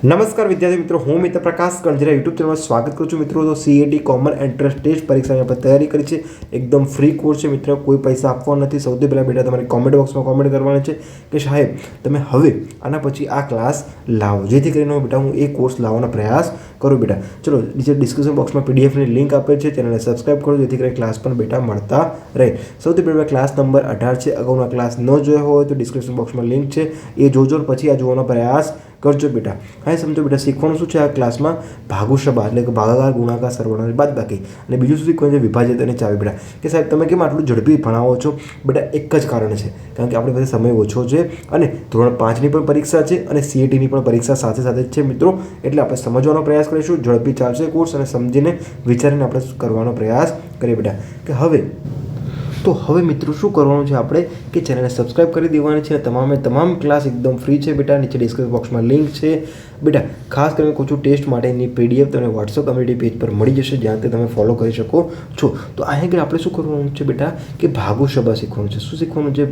નમસ્કાર વિદ્યાર્થી મિત્રો, હું મિત્ર પ્રકાશ કંજરા યુટ્યુબ ચેનલમાં સ્વાગત કરું છું મિત્રો. તો સીએટી કોમન એન્ટ્રન્સ ટેસ્ટ પરીક્ષાની આપણે તૈયારી કરી છે. એકદમ ફ્રી કોર્સ છે મિત્રો, કોઈ પૈસા આપવા નથી. સૌથી પહેલાં બેટા તમારી કોમેન્ટ બોક્સમાં કોમેન્ટ કરવાની છે કે સાહેબ તમે હવે આના પછી આ ક્લાસ લાવો, જેથી કરીને બેટા હું એ કોર્સ લાવવાનો પ્રયાસ કરું બેટા. ચલો નીચે ડિસ્ક્રિપ્શન બોક્સમાં પીડીએફની લિંક આપેલ છે, ચેનલને સબસ્ક્રાઈબ કરો જેથી કરીને ક્લાસ પણ બેટા મળતા રહે. સૌથી પહેલાં ક્લાસ નંબર 18 છે. અગાઉના ક્લાસ ન જોયો હોય તો ડિસ્ક્રિપ્શન બોક્સમાં લિંક છે, એ જોજો પછી આ જોવાનો પ્રયાસ કરજો બેટા. હા સમજો બેટા, શીખવાનું શું છે આ ક્લાસમાં? ભાગુશબા એટલે કે ભાગાકાર, ગુણાકાર, સરવાળો, બાદબાકી, અને બીજું શું શીખવાનું છે? વિભાજિત અને ચાવી બેટા. કે સાહેબ તમે કેમ આટલું ઝડપી ભણાવો છો? બેટા એક જ કારણ છે, કારણ કે આપણી પાસે સમય ઓછો છે અને ધોરણ 5ની પણ પરીક્ષા છે અને સીએટીની પણ પરીક્ષા સાથે સાથે જ છે મિત્રો. એટલે આપણે સમજવાનો પ્રયાસ કરીશું, ઝડપી ચાલશે કોર્સ અને સમજીને વિચારીને આપણે કરવાનો પ્રયાસ કરીએ બેટા. કે હવે મિત્રો શું કરવાનું છે આપણે કે ચેનલને સબસ્ક્રાઈબ કરી દેવાની છે. તમામ ક્લાસ એકદમ ફ્રી છે બેટા. નીચે ડિસ્ક્રિપ્શન બોક્સમાં લિંક છે બેટા. ખાસ કરીને કહું છું, ટેસ્ટ માટેની પીડીએફ તમને વોટ્સઅપ કમ્યુનિટી પેજ પર મળી જશે, જ્યાંથી તમે ફોલો કરી શકો છો. તો અહીંયા આપણે શું કરવાનું છે બેટા કે ભાગુશબા શીખવાનું છે. શું શીખવાનું છે?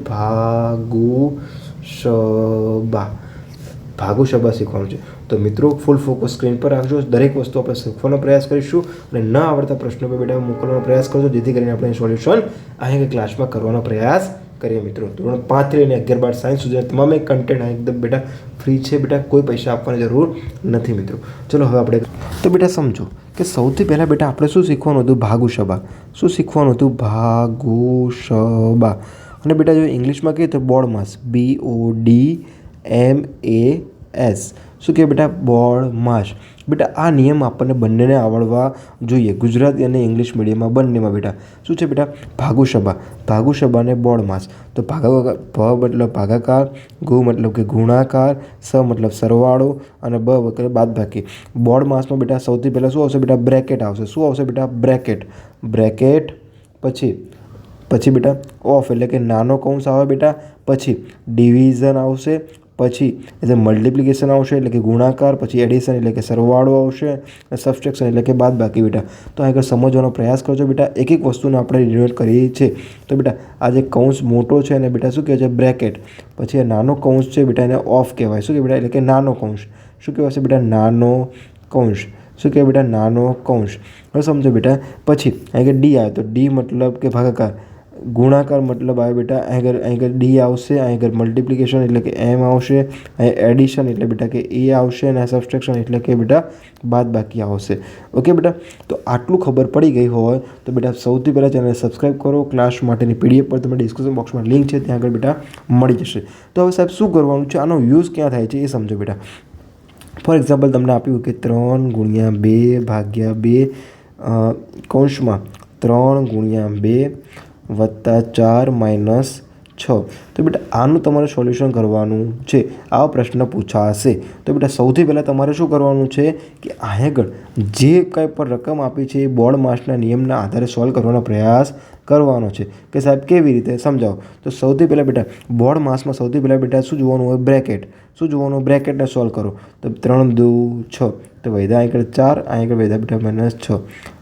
ભાગુશબા શીખવાનું છે. તો મિત્રો ફૂલ ફોકસ સ્ક્રીન પર રાખજો. દરેક વસ્તુ આપણે શીખવાનો પ્રયાસ કરીશું અને ન આવડતા પ્રશ્નો પર બેટા મોકલવાનો પ્રયાસ કરજો, જેથી કરીને આપણે સોલ્યુશન અહીંયા ક્લાસમાં કરવાનો પ્રયાસ કરીએ મિત્રો. ધોરણ 5 થી લઈને 11, 12 સાયન્સ સુધી તમામ કન્ટેન્ટ એકદમ બેટા ફ્રી છે બેટા, કોઈ પૈસા આપવાની જરૂર નથી મિત્રો. ચલો હવે આપણે તો બેટા સમજો કે સૌથી પહેલાં બેટા આપણે શું શીખવાનું હતું? ભાગુશબા. શું શીખવાનું હતું? ભાગુશબા. અને બેટા જો ઇંગ્લિશમાં કહીએ તો બોડમાસ, BODMAS. શું કહે બેટા? બોડમાસ. બેટા આ નિયમ આપણને બંનેને આવડવા જોઈએ, ગુજરાતી અને ઇંગ્લિશ મીડિયમમાં બંનેમાં બેટા. શું છે બેટા? ભાગુશબા. ભાગુશબા અને બોડમાસ. તો ભ મતલબ ભાગાકાર, ગુ મતલબ કે ગુણાકાર, સ મતલબ સરવાળો અને બ મતલબ બાદબાકી. બોડમાસમાં બેટા સૌથી પહેલાં શું આવશે બેટા? બ્રેકેટ આવશે. શું આવશે બેટા? બ્રેકેટ. પછી બેટા ઓફ એટલે કે નાનો કૌંસ આવે બેટા. પછી ડિવિઝન આવશે. પછી એટલે મલ્ટિપ્લિકેશન આવશે એટલે કે ગુણાકાર. પછી એડિશન એટલે કે સરવાળો આવશે અને સબસ્ટ્રેક્શન એટલે કે બાદબાકી બેટા. તો આગળ સમજવાનો પ્રયાસ કરજો બેટા. એક એક વસ્તુને આપણે રિલેટ કરીએ છીએ. તો બેટા આ જે કૌંસ મોટો છે અને બેટા શું કહે છે? બ્રેકેટ. પછી આ નાનો કૌંસ છે બેટા, એને ઓફ કહેવાય. શું કહેવાય બેટા? એટલે કે નાનો કૌંસ. શું કહેવાશે બેટા? નાનો કૌંસ. શું કહેવાય બેટા? નાનો કૌંસ. હવે સમજો બેટા. પછી આગળ ડી આવે તો ડી મતલબ કે ભાગાકાર. ગુણાકાર મતલબ આવે બેટા અહીં ડી આવશે. અહીં મલ્ટિપ્લિકેશન એટલે કે એમ આવશે. અહીં એડિશન એટલે બેટા કે એ આવશે અને સબસ્ટ્રેક્શન એટલે કે બેટા બાદબાકી આવશે. ઓકે બેટા, તો આટલું ખબર પડી ગઈ હોય તો બેટા સૌથી પહેલાં ચેનલને સબસ્ક્રાઈબ કરો. ક્લાસ માટેની પીડીએફ પર તમે ડિસ્ક્રિપ્શન બોક્સમાં લિંક છે, ત્યાં આગળ બેટા મળી જશે. તો હવે સાહેબ શું કરવાનું છે? આનો યુઝ ક્યાં થાય છે એ સમજો બેટા. ફોર એક્ઝામ્પલ તમને આપ્યું કે 3 × 2 ભાગ્યા 2 કૌંસમાં 3 × 2 વત્તા 4 માઇનસ 6. તો બેટા આનું તમારે સોલ્યુશન કરવાનું છે. આવો પ્રશ્ન પૂછાશે તો બેટા સૌથી પહેલાં તમારે શું કરવાનું છે કે આગળ જે કંઈ પણ રકમ આપી છે એ બોડમાસના નિયમના આધારે સોલ્વ કરવાનો પ્રયાસ કરવાનો છે. કે સાહેબ કેવી રીતે સમજાવો? તો સૌથી પહેલાં બેટા બોડમાસમાં સૌથી પહેલાં બેટા શું જોવાનું હોય? બ્રેકેટ. શું જોવાનું? બ્રેકેટને સોલ્વ કરો. તો 3 × 2 = 6. તો વધ્યા આગળ 4, આગળ વધ્યા બેટા -6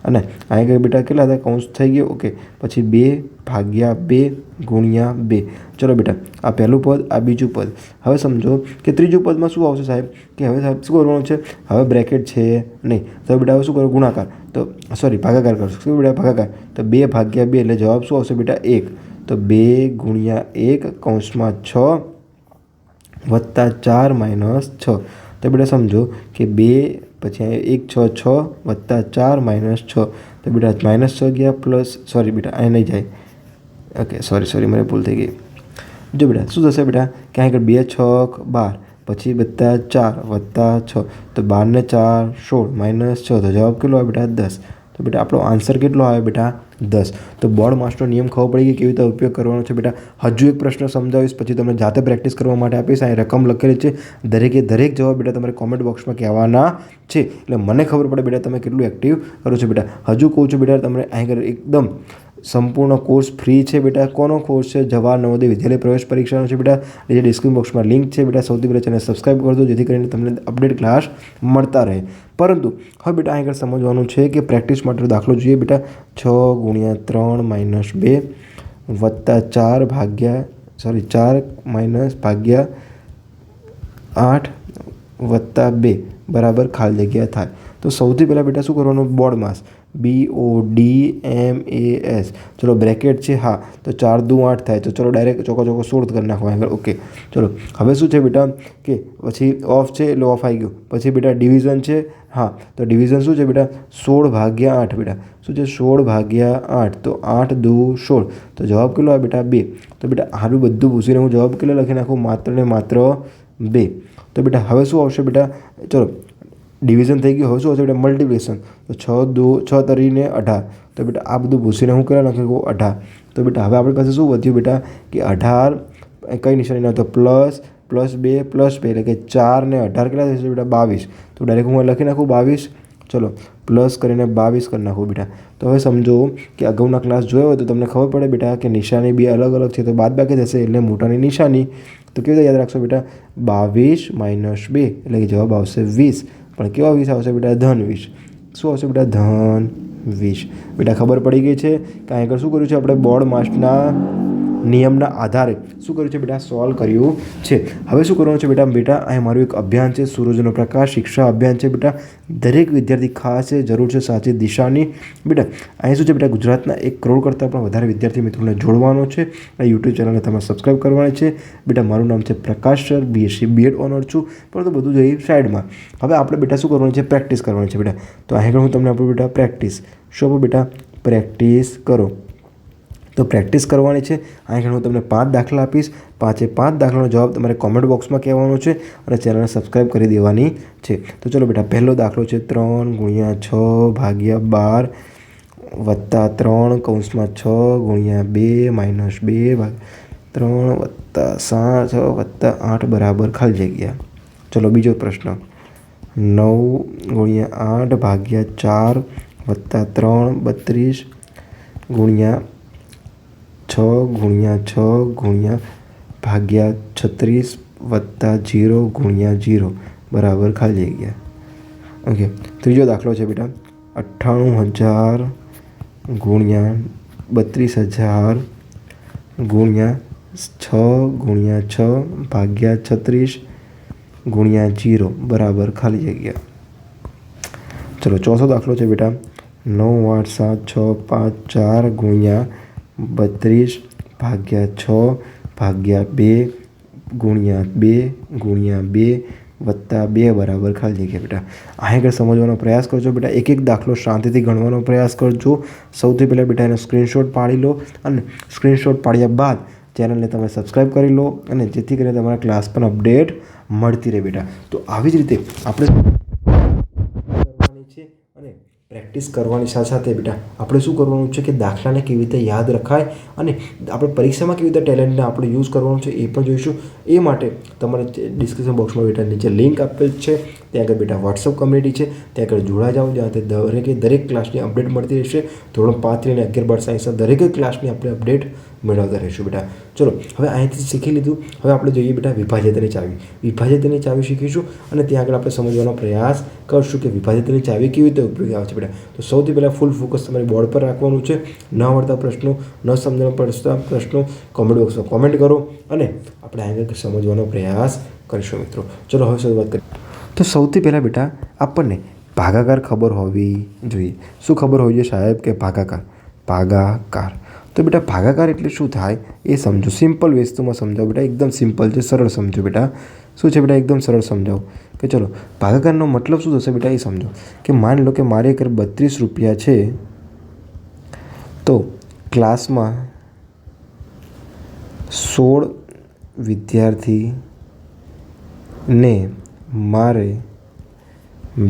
અને આગળ બેટા કેટલા હતા? કૌંસ થઈ ગયો. ઓકે, પછી 2 ભાગ્યા 2 ગુણ્યા 2. ચલો બેટા આ પહેલું પદ, આ બીજું પદ. હવે સમજો કે ત્રીજું પદમાં શું આવશે સાહેબ? કે હવે સાહેબ શું કરવાનું છે? હવે બ્રેકેટ છે નહીં તો બેટા હવે શું કરો? ગુણાકાર. તો ભાગાકાર કરશો. શું બેટા? ભાગાકાર. તો 2 ભાગ્યા 2 એટલે જવાબ શું આવશે બેટા? 1. તો 2 × 1 કૌંસમાં 6 વત્તા 4 માઇનસ 6. તો બેટા સમજો કે 2 પછી 1 6 6 વત્તા 4 માઇનસ 6. તો બેટા -6 ગયા પ્લસ બેટા અહીં નહીં જાય. ઓકે સોરી મને ભૂલ થઈ ગઈ. જો બેટા શું થશે બેટા કે આગળ 2 × 6 = 12 પછી વત્તા 4 વત્તા 6. તો 12 ને 4 16 -6. તો જવાબ કેટલો આવે બેટા? 10. તો બેટા આપણો આન્સર કેટલો આવે બેટા? 10. તો બોડમાસનો નિયમ ખબર પડી ગઈ કેવી રીતે ઉપયોગ કરવાનો છે બેટા. હજુ એક પ્રશ્ન સમજાવીશ, પછી તમને જાતે પ્રેક્ટિસ કરવા માટે આપીશ. અહીં રકમ લખેલી છે, દરેક જવાબ બેટા તમારે કોમેન્ટ બોક્સમાં કહેવાના છે, એટલે મને ખબર પડે બેટા તમે કેટલું એક્ટિવ કરો છો બેટા. હજુ કહું છું બેટા તમને અહીં એકદમ સંપૂર્ણ કોર્સ ફ્રી છે બેટા. કોનો કોર્સ છે? જવાહર નવોદય વિદ્યાલય પ્રવેશ પરીક્ષાનો છે બેટા. જે ડિસ્ક્રિપ્શન બોક્સમાં લિંક છે બેટા. સૌથી પહેલાં ચેનલ સબસ્ક્રાઈબ કરજો, જેથી કરીને તમને અપડેટ ક્લાસ મળતા રહે. પરંતુ હવે બેટા આગળ સમજવાનું છે કે પ્રેક્ટિસ માટે દાખલો જોઈએ બેટા. 6 × 3 - 2 વત્તા 4 ભાગ્યા 8 વત્તા 2 બરાબર ખાલી જગ્યા થાય. તો સૌથી પહેલાં બેટા શું કરવાનું, બોર્ડ માસ BODMAS. ચલો બ્રેકેટ છે, હા, તો 4 દુ 8 થાય. તો ચલો ડાયરેક્ટ ચોકો 16 કરી નાખો આગળ. ઓકે, ચલો હવે શું છે બેટા કે પછી ઓફ છે એટલે ઓફ આવી ગયું. પછી બેટા ડિવિઝન છે, હા, તો ડિવિઝન શું છે બેટા 16/8 બેટા. શું છે 16/8? તો 8 દુ 16. તો જવાબ કેટલો આવે બેટા 2. તો બેટા આનું બધું પૂછીને હું જવાબ કેટલો લખી નાખું, માત્ર ને માત્ર 2. તો બેટા હવે શું આવશે બેટા, ચલો ડિવિઝન થઈ ગયું. હવે શું આવશે બેટા મલ્ટિપ્લિકેશન. તો 6 તરીને 18. તો બેટા આ બધું ભૂસીને હું કરવા લખી 18. તો બેટા હવે આપણી પાસે શું વધ્યું બેટા કે 18 કઈ નિશાની ના, તો +2 +2 એટલે કે 4 ને 18 કેટલા થશે બેટા 22. તો ડાયરેક્ટ હું લખી નાખું 22. ચલો પ્લસ કરીને 22 કરી નાખું બેટા. તો હવે સમજો કે અગાઉના ક્લાસ જોયો હોય તો તમને ખબર પડે બેટા કે નિશાની બે અલગ અલગ છે. તો બાદબાકી થશે એટલે મોટાની નિશાની. તો કેવી રીતે યાદ રાખશો બેટા, 22 - 2 એટલે કે જવાબ આવશે 20. પણ કેવા 20 આવશે બેટા, ધન 20. શું આવશે બેટા, ધન 20. બેટા ખબર પડી ગઈ છે કે આગળ શું કર્યું છે આપણે, બોર્ડ માસના નિયમના આધારે શું કર્યું છે બેટા, સોલ્વ કર્યું છે. હવે શું કરવાનું છે બેટા અહીં મારું એક અભિયાન છે, સૂરજનો પ્રકાશ શિક્ષા અભિયાન છે બેટા. દરેક વિદ્યાર્થી ખાસ છે, જરૂર છે સાચી દિશાની. બેટા અહીં શું છે બેટા, ગુજરાતના 1 કરોડ કરતાં પણ વધારે વિદ્યાર્થી મિત્રોને જોડવાનો છે. આ યુટ્યુબ ચેનલને તમારે સબસ્ક્રાઈબ કરવાની છે. બેટા મારું નામ છે પ્રકાશ સર, BSc B.Ed ઓનર છું. પરંતુ બધું જઈ સાઈડમાં. હવે આપણે બેટા શું કરવાનું છે, પ્રેક્ટિસ કરવાની છે બેટા. તો અહીં હું તમને આપું બેટા પ્રેક્ટિસ. શું આપું બેટા, પ્રેક્ટિસ કરો. તો પ્રેક્ટિસ કરવાની છે. અહીં હું તમને 5 દાખલા આપીશ. 5 દાખલાનો જવાબ તમારે કોમેન્ટ બોક્સમાં કહેવાનો છે અને ચેનલને સબસ્ક્રાઈબ કરી દેવાની છે. તો ચલો બેટા પહેલો દાખલો છે 3 × 6 / 12 વત્તા 3 કૌંસમાં 6 × 2 - 2 3 વત્તા 6 વત્તા 8 બરાબર ખાલી જગ્યા. ચલો બીજો પ્રશ્ન 9 × 8 / 4 વત્તા 3 32 ગુણ્યા 6 × 6 / 36 વત્તા 0 × 0 બરાબર ખાલી જગ્યા. ઓકે, ત્રીજો દાખલો છે બેટા 98,000 ગુણ્યા 32,000 ગુણ્યા 6 × 6 / 36 ગુણ્યા 0 બરાબર ખાલી જગ્યા. ચલો ચોથો દાખલો છે બેટા 9 8 7 6 5 4 ગુણ્યા 32 / 6 / 2 ગુણ્યા 2 ગુણ્યા 2 વત્તા 2 બરાબર ખાલી જગ્યા. બેટા અહીં આગળ સમજવાનો પ્રયાસ કરજો બેટા. એક એક દાખલો શાંતિથી ગણવાનો પ્રયાસ કરજો. સૌથી પહેલાં બેટા એનો સ્ક્રીનશોટ પાડી લો અને સ્ક્રીનશોટ પાડ્યા બાદ ચેનલને તમે સબસ્ક્રાઈબ કરી લો અને જેથી કરીને તમારા ક્લાસ પર અપડેટ મળતી રહે બેટા. તો આવી જ રીતે આપણે કરવાની છે અને પ્રેક્ટિસ કરવાની સાથે બેટા આપણે શું કરવાનું છે કે દાખલાને કેવી રીતે યાદ રખાય અને આપણે પરીક્ષામાં કેવી રીતે ટેલેન્ટને આપણે યુઝ કરવાનું છે એ પણ જોઈશું. એ માટે તમારે ડિસ્ક્રિપ્શન બોક્સમાં બેટા નીચે લિંક આપેલ છે. ત્યાં આગળ બેટા વોટ્સઅપ કમ્યુનિટી છે, ત્યાં આગળ જોડાઈ જાઓ. જ્યાં દરેક ક્લાસની અપડેટ મળતી રહેશે. ધોરણ 5 અને 11 12 સાયન્સના દરેક ક્લાસની આપણે અપડેટ મેળવતા રહીશું બેટા. ચલો હવે અહીંથી શીખી લીધું. હવે આપણે જોઈએ બેટા વિભાજ્યતાની ચાવી. વિભાજ્યતાની ચાવી શીખીશું અને ત્યાં આગળ આપણે સમજવાનો પ્રયાસ કરશું કે વિભાજ્યતાની ચાવી કેવી રીતે ઉપયોગી આવે છે બેટા. તો સૌથી પહેલાં ફૂલ ફોકસ તમારે બોર્ડ પર રાખવાનું છે. ન આવડતા પ્રશ્નો, ન સમજણ પડતા પ્રશ્નો કોમેન્ટ બોક્સમાં કોમેન્ટ કરો અને આપણે આગળ સમજવાનો પ્રયાસ કરીશું મિત્રો. ચલો હવે શરૂઆત કરીએ. તો સૌથી પહેલાં બેટા આપણને ભાગાકાર ખબર હોવી જોઈએ. શું ખબર હોવી જોઈએ સાહેબ કે ભાગાકાર. તો બેટા ભાગાકાર એટલે શું થાય એ સમજો. સિમ્પલ વસ્તુમાં સમજાવો બેટા, એકદમ સિમ્પલ છે, સરળ સમજો બેટા. શું છે બેટા, એકદમ સરળ સમજાવો કે ચલો ભાગાકારનો મતલબ શું થશે બેટા એ સમજો. કે માની લો કે મારે ઘરે 32 રૂપિયા છે, તો ક્લાસમાં 16 વિદ્યાર્થીને મારે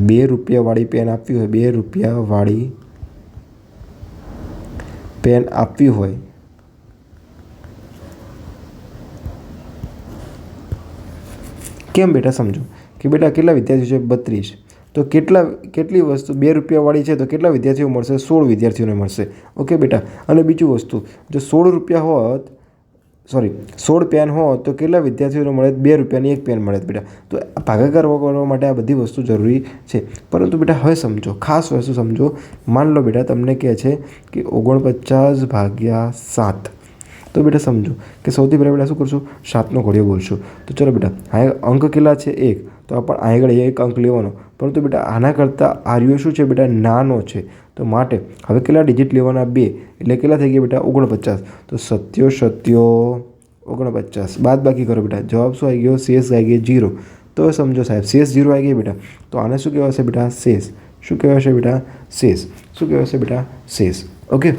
2 રૂપિયાવાળી પેન આપવી હોય, 2 રૂપિયાવાળી પેન આપવી હોય કેમ બેટા સમજો કે બેટા કેટલા વિદ્યાર્થીઓ છે 32. તો કેટલી વસ્તુ 2 રૂપિયાવાળી છે તો કેટલા વિદ્યાર્થીઓ મળશે, 16 વિદ્યાર્થીઓને મળશે. ઓકે બેટા. અને બીજું વસ્તુ જો 16 રૂપિયા હોત 16 પેન હોત તો કેટલા વિદ્યાર્થીઓને મળે, 2 રૂપિયાની 1 પેન મળે બેટા. તો ભાગાકાર કરવા માટે આ બધી વસ્તુ જરૂરી છે. પરંતુ બેટા હવે સમજો, ખાસ વસ્તુ સમજો. માન લો બેટા તમને કહે છે કે 49/7. તો બેટા સમજો કે સૌથી પહેલાં બેટા શું કરશું, 7નો ઘડિયો બોલશું. તો ચલો બેટા હા અંક કેટલા છે 1. તો પણ આગળ એક અંક લેવાનો, પરંતુ બેટા આના કરતાં આર્યો શું છે બેટા નાનો છે, તો માટે હવે કેટલા ડિજિટ લેવાના 2, એટલે કેટલા થઈ ગયા બેટા 49. તો 47 49 બાદ બાકી કરો બેટા, જવાબ શું આવી ગયો? શેષ આવી ગયો 0. તો હવે સમજો સાહેબ શેષ 0 આવી ગઈ બેટા, તો આને શું કહેવાશે બેટા? શેષ. શું કહેવાશે બેટા? શેષ. શું કહેવાશે બેટા? શેષ. ઓકે,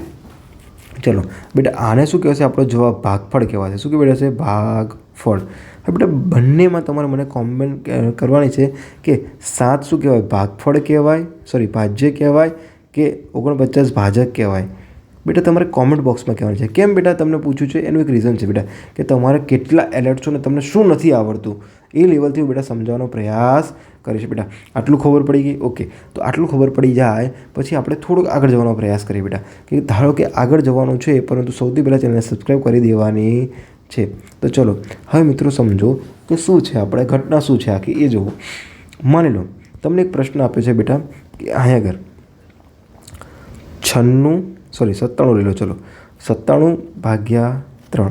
ચલો બેટા આને શું કહેવાશે? આપણો જવાબ ભાગફળ કહેવાશે. શું કહેવાશે? ભાગફળ. હવે બેટા બંનેમાં તમારે મને કોમેન્ટ કરવાની છે કે 7 શું કહેવાય? ભાગફળ કહેવાય, સોરી ભાજ્ય કહેવાય કે 49 ભાજક કહેવાય? બેટા તમારે કોમેન્ટ બોક્સમાં કહેવાનું છે. કેમ બેટા તમને પૂછ્યું છે એનું એક રીઝન છે બેટા, કે તમારે કેટલા એલર્ટ છો ને તમને શું નથી આવડતું એ લેવલથી બેટા સમજાવવાનો પ્રયાસ કરીશ બેટા. આટલું ખબર પડી ગઈ? ઓકે, તો આટલું ખબર પડી જાય પછી આપણે થોડુંક આગળ જવાનો પ્રયાસ કરીએ બેટા, કે ધારો કે આગળ જવાનું છે પરંતુ સૌથી પહેલાં ચેનલને સબસ્ક્રાઈબ કરી દેવાની છે. તો ચલો હવે મિત્રો સમજો કે શું છે, આપણે ઘટના શું છે આખી એ જુઓ. માની લો તમને એક પ્રશ્ન આપ્યો છે બેટા કે અહીંયા આગળ 97 લઈ લો, ચલો 97 ભાગ્યા 3.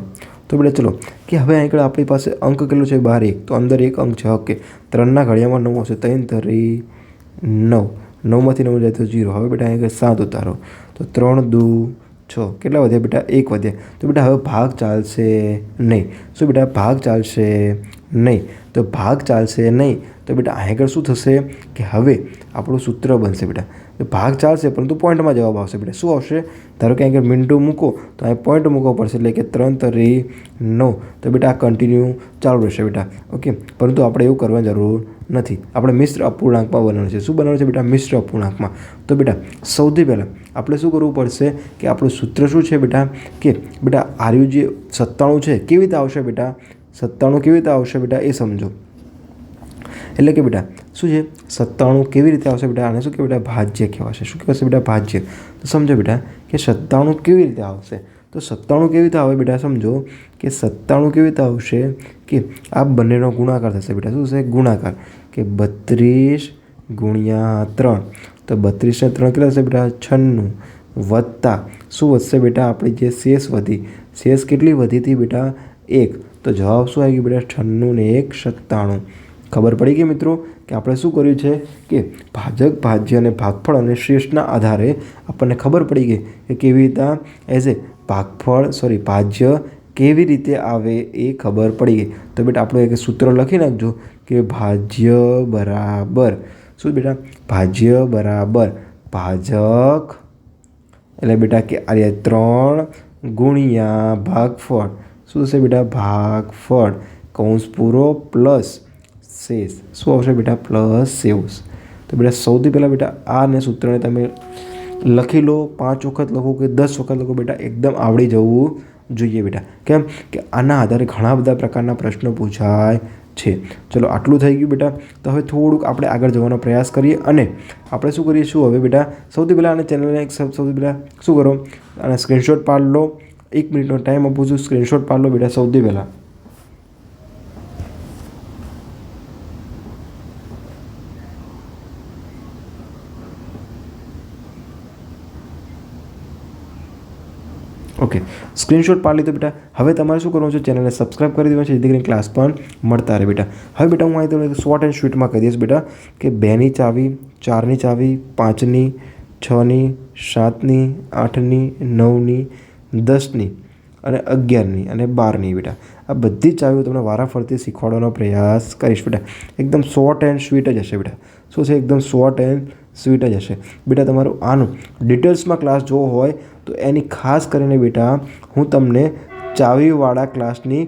તો બેટા ચલો કે હવે અહીં આગળ આપણી પાસે અંક કેટલો છે? 12. તો અંદર એક અંક છે. ઓકે, 3ના ઘડિયામાં 9 હશે, 3 તરી 9, 9માંથી 9 જાય તો 0. હવે બેટા અહીં આગળ 7 ઉતારો તો 3 દુ 6, કેટલા વધ્યા બેટા? 1 વધ્યા. તો બેટા હવે ભાગ ચાલશે નહીં. શું બેટા? ભાગ ચાલશે નહીં. તો ભાગ ચાલશે નહીં તો બેટા અહીં આગળ શું થશે કે હવે આપણું સૂત્ર બનશે બેટા, ભાગ ચાલશે પરંતુ પોઈન્ટમાં જવાબ આવશે બેટા. શું આવશે? ધારો કે અહીં આગળ મિનિટો મૂકો તો અહીં પોઈન્ટ મૂકવો પડશે, એટલે કે 3 તરી 9. તો બેટા આ કન્ટિન્યુ ચાલુ રહેશે બેટા. ઓકે, પરંતુ આપણે એવું કરવાની જરૂર નથી. આપણે મિશ્ર અપૂર્ણાંકમાં બનાવવાનું છે. શું બનાવવાનું છે બેટા? મિશ્ર અપૂર્ણાંકમાં. તો બેટા સૌથી પહેલાં આપણે શું કરવું પડશે કે આપણું સૂત્ર શું છે બેટા, કે બેટા આર્યું જે 97 છે કેવી રીતે આવશે બેટા? 97 કેવી રીતે આવશે બેટા એ સમજો. એટલે કે બેટા શું છે 97 કેવી રીતે આવશે બેટા? આને શું કહેવાય બેટા? ભાજ્ય કહેવાશે. શું કહેવાશે બેટા? ભાજ્ય. તો સમજો બેટા કે 97 કેવી રીતે આવશે? તો 97 કેવી રીતે આવે બેટા? સમજો કે 97 કેવી રીતે આવશે કે આ બંનેનો ગુણાકાર થશે બેટા. શું થશે? ગુણાકાર. કે 32 ગુણ્યા 3. તો 32 ને 3 કેટલા થશે બેટા? 96 વત્તા શું વધશે બેટા? આપણી જે શેષ વધી, શેષ કેટલી વધી હતી બેટા? 1. તો જવાબ શું આવી ગયો બેટા? 96 ને 1 97. ખબર પડી ગઈ મિત્રો કે આપણે શું કર્યું છે કે ભાજક, ભાજ્ય અને ભાગફળ અને શેષના આધારે આપણને ખબર પડી ગઈ કે કેવી રીતે એઝ એ ભાજ્ય કેવી રીતે આવે એ ખબર પડી ગઈ. તો બેટા આપણું એક સૂત્ર લખી નાખજો કે ભાજ્ય બરાબર શું બેટા? ભાજ્ય બરાબર ભાજક, એટલે બેટા કે આ 3 ગુણ્યા ભાગફળ. શું થશે બેટા? ભાગફળ કૌંસ પૂરો પ્લસ શેષ. શું આવશે બેટા? પ્લસ શેષ. તો બેટા સૌથી પહેલાં બેટા આને સૂત્રને તમે લખી લો, 5 વખત લખો કે 10 વખત લખો બેટા, એકદમ આવડી જવું જોઈએ બેટા. કેમ કે આના આધારે ઘણા બધા પ્રકારના પ્રશ્નો પૂછાય છે. ચલો આટલું થઈ ગયું બેટા. તો હવે થોડુંક આપણે આગળ જવાનો પ્રયાસ કરીએ અને આપણે શું કરીશું હવે બેટા? સૌથી પહેલાં આને ચેનલને સૌથી પહેલાં શું કરો? આને સ્ક્રીનશોટ પાડી લો. 1 મિનિટનો ટાઈમ આપું છું, સ્ક્રીનશોટ પાડી લો બેટા સૌથી પહેલાં. ઓકે, સ્ક્રીનશોટ પાડી લીધો બેટા. હવે તમારે શું કરવાનું છે? ચેનલને સબસ્ક્રાઈબ કરી દેવાનું છે, જેથી કરીને ક્લાસ પણ મળતા રહે બેટા. હવે બેટા હું અહીં તમને શોર્ટ એન્ડ સ્વીટમાં કહી દઈશ બેટા કે 2ની ચાવી, 4ની ચાવી, 5ની, 6ની, 7ની, 8ની, 9ની, 10ની અને 11ની અને 12ની બેટા. આ બધી જ ચાવીઓ તમને વારાફરતી શીખવાડવાનો પ્રયાસ કરીશ બેટા. એકદમ શોર્ટ એન્ડ સ્વીટ જ હશે બેટા. શું છે? એકદમ શોર્ટ એન્ડ સ્વીટ જ હશે બેટા. તમારું આનું ડિટેલ્સમાં ક્લાસ જોવો હોય તો એની ખાસ કરીને બેટા હું તમને ચાવીવાળા ક્લાસની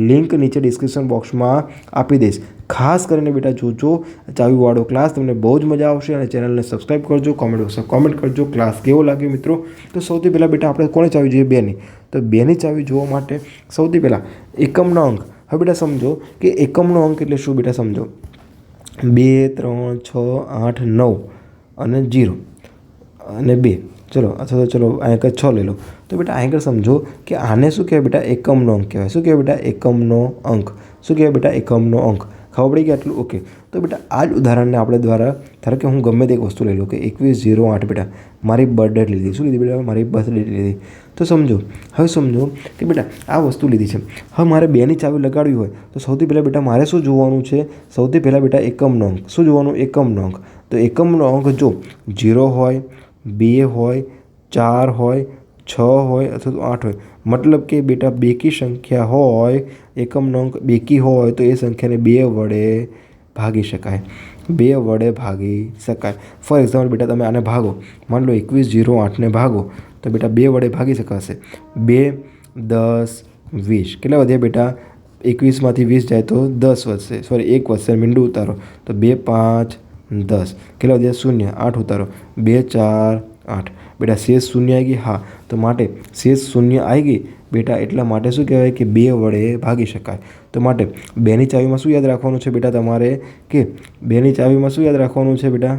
લિંક નીચે ડિસ્ક્રિપ્શન બોક્સમાં આપી દઈશ. ખાસ કરીને બેટા જોજો ચાવીવાળો ક્લાસ, તમને બહુ જ મજા આવશે. અને ચેનલને સબસ્ક્રાઈબ કરજો, કોમેન્ટ બોક્સમાં કોમેન્ટ કરજો ક્લાસ કેવો લાગ્યો મિત્રો. તો સૌથી પહેલાં બેટા આપણે કોને ચાવી જોઈએ? 2ની. તો 2ની ચાવી જોવા માટે સૌથી પહેલાં એકમનો અંક. હવે બેટા સમજો કે એકમનો અંક એટલે શું બેટા? સમજો 2 3 6 8 9 અને 0 અને 2. ચલો અથવા તો ચલો અહીંયા 6 લઈ લો. તો બેટા અહીંયા સમજો કે આને શું કહેવાય બેટા? એકમનો અંક કહેવાય. શું કહેવાય બેટા? એકમનો અંક. શું કહેવાય બેટા? એકમનો અંક. ખબર પડી ગઈ આટલું? ઓકે, તો બેટા આ જ ઉદાહરણને આપણે દ્વારા ધારો કે હું ગમે તે એક વસ્તુ લઈ લઉં કે 21/08 બેટા મારી બર્થડે લીધી. શું લીધી બેટા? મારી બર્થડે લીધી. તો સમજો હવે સમજો કે બેટા આ વસ્તુ લીધી છે. હવે મારે 2ની ચાવી લગાડવી હોય તો સૌથી પહેલાં બેટા મારે શું જોવાનું છે? સૌથી પહેલાં બેટા એકમનો અંક. શું જોવાનું? એકમનો અંક. તો એકમનો અંક જો 0 હોય, 2 હોય, 4 હોય, 6 હોય અથવા તો 8 હોય. મતલબ કે બેટા બેકી સંખ્યા હોય, એકમનો અંક બેકી હોય તો એ સંખ્યાને 2 વડે ભાગી શકાય. 2 વડે ભાગી શકાય. ફોર એક્ઝામ્પલ બેટા તમે આને ભાગો, માની લો 21 0 8ને ભાગો તો બેટા 2 વડે ભાગી શકાશે. 2 10 20 કેટલા વધ્યા બેટા? 21માંથી 20 જાય તો 10 વધશે, સોરી 1 વધશે, મીંડું ઉતારો તો 2 5 10 કેટલા વધ્યા? 0 8 ઉતારો 2 4 8 બેટા શેષ 0 આવી ગઈ. હા, તો માટે શેષ 0 આવી ગઈ બેટા, એટલા માટે શું કહેવાય કે 2 વડે ભાગી શકાય. તો માટે 2ની ચાવીમાં શું યાદ રાખવાનું છે બેટા તમારે? કે 2ની ચાવીમાં શું યાદ રાખવાનું છે બેટા?